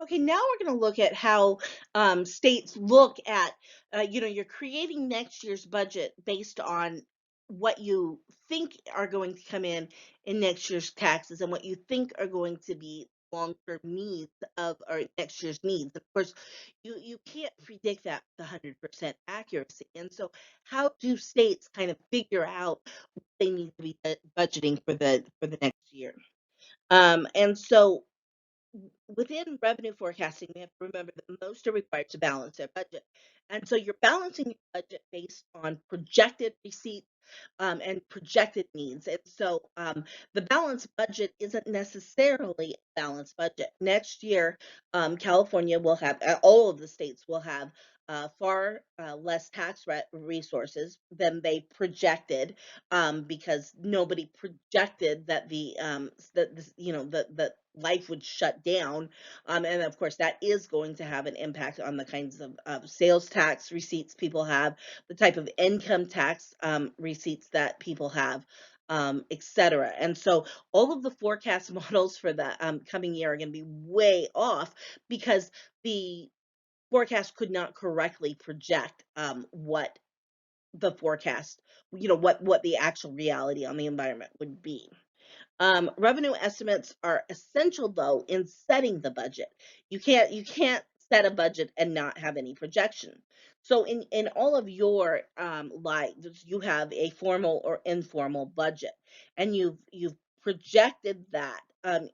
Okay, now we're going to look at how states look at, you're creating next year's budget based on what you think are going to come in next year's taxes and what you think are going to be long-term needs of or next year's needs. Of course, you can't predict that with 100% accuracy. And so how do states kind of figure out what they need to be budgeting for the next year? And so within revenue forecasting, we have to remember that most are required to balance their budget. And so you're balancing your budget based on projected receipts and projected needs. And so the balanced budget isn't necessarily a balanced budget. Next year, California will have, all of the states will have far less tax resources than they projected because nobody projected that that life would shut down. And of course, that is going to have an impact on the kinds of sales tax receipts people have, the type of income tax receipts that people have, etc. And so all of the forecast models for the coming year are going to be way off because the forecast could not correctly project what the forecast, what the actual reality on the environment would be. Revenue estimates are essential though in setting the budget. You can't set a budget and not have any projection. So in all of your lives, you have a formal or informal budget, and you've projected that.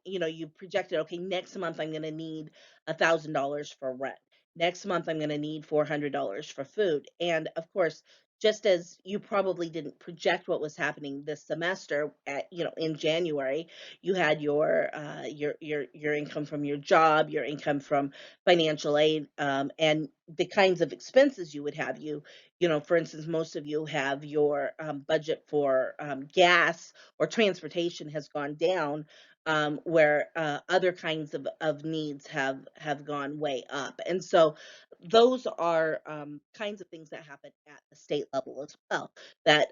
You projected, okay, next month I'm going to need $1,000 for rent. Next month I'm going to need $400 for food, and of course, just as you probably didn't project what was happening this semester in January, you had your income from your job, your income from financial aid, and the kinds of expenses you would have. For instance, most of you have your budget for gas or transportation has gone down, where other kinds of needs have gone way up. And so those are kinds of things that happen at the state level as well. That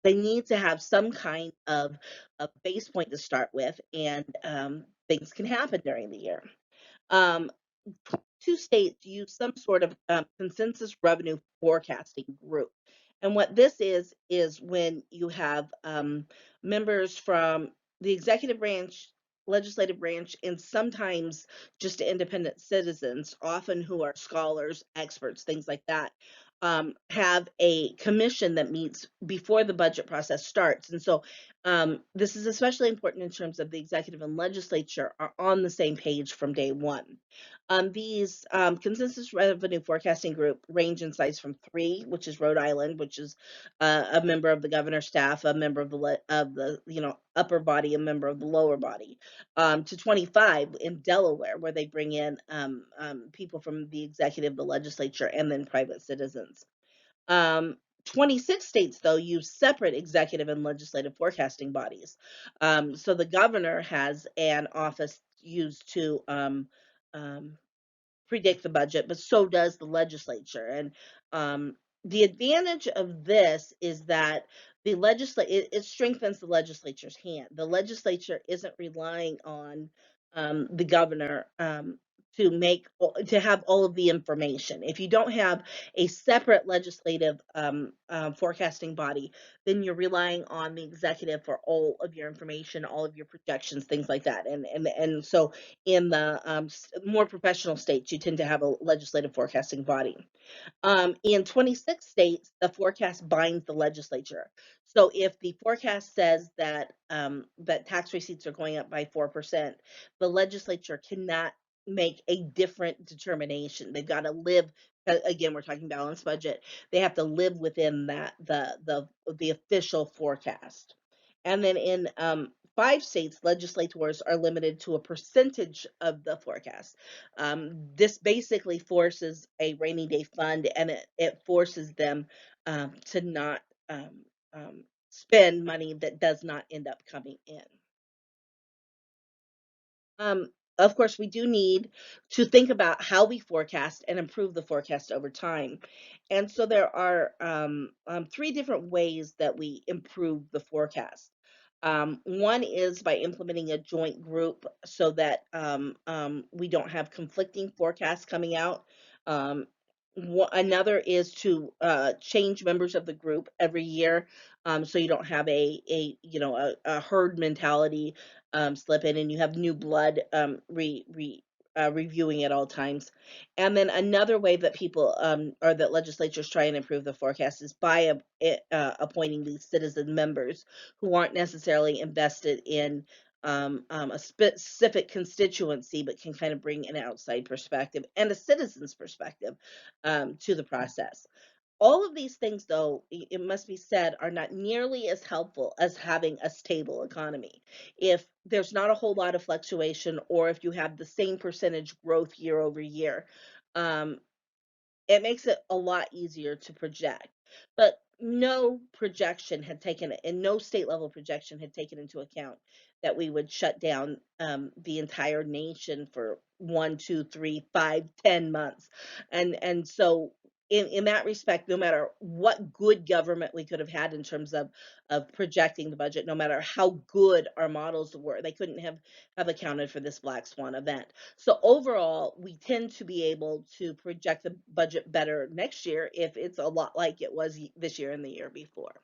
they need to have some kind of a base point to start with, and things can happen during the year. Um, Two states use some sort of consensus revenue forecasting group. And what this is when you have members from the executive branch, legislative branch, and sometimes just independent citizens, often who are scholars, experts, things like that, have a commission that meets before the budget process starts. And so this is especially important in terms of the executive and legislature are on the same page from day one. These consensus revenue forecasting group range in size from three, which is Rhode Island, which is a member of the governor's staff, a member of the upper body, a member of the lower body, to 25 in Delaware, where they bring in people from the executive, the legislature, and then private citizens. Um, 26 states, though, use separate executive and legislative forecasting bodies. So the governor has an office used to um, predict the budget, but so does the legislature. And the advantage of this is that it strengthens the legislature's hand. The legislature isn't relying on the governor to have all of the information. If you don't have a separate legislative forecasting body, then you're relying on the executive for all of your information, all of your projections, things like that. And so in the more professional states, you tend to have a legislative forecasting body. In 26 states, the forecast binds the legislature. So if the forecast says that tax receipts are going up by 4%, the legislature cannot make a different determination. They've got to live. Again, we're talking balanced budget. They have to live within that the official forecast. And then in 5 states, legislators are limited to a percentage of the forecast. This basically forces a rainy day fund, and it forces them to not spend money that does not end up coming in. Um, of course, we do need to think about how we forecast and improve the forecast over time. And so there are 3 different ways that we improve the forecast. One is by implementing a joint group so that we don't have conflicting forecasts coming out. Um, Another is to change members of the group every year, so you don't have a herd mentality slip in, and you have new blood reviewing at all times. And then another way that people or that legislatures try and improve the forecast is by appointing these citizen members who aren't necessarily invested in a specific constituency, but can kind of bring an outside perspective and a citizen's perspective to the process. All of these things, though, it must be said, are not nearly as helpful as having a stable economy. If there's not a whole lot of fluctuation, or if you have the same percentage growth year over year, um, it makes it a lot easier to project. But no projection had taken it, and no state level projection had taken into account that we would shut down the entire nation for 1, 2, 3, 5, 10 months. And so in that respect, no matter what good government we could have had in terms of projecting the budget, no matter how good our models were, they couldn't have accounted for this black swan event. So overall, we tend to be able to project the budget better next year if it's a lot like it was this year and the year before.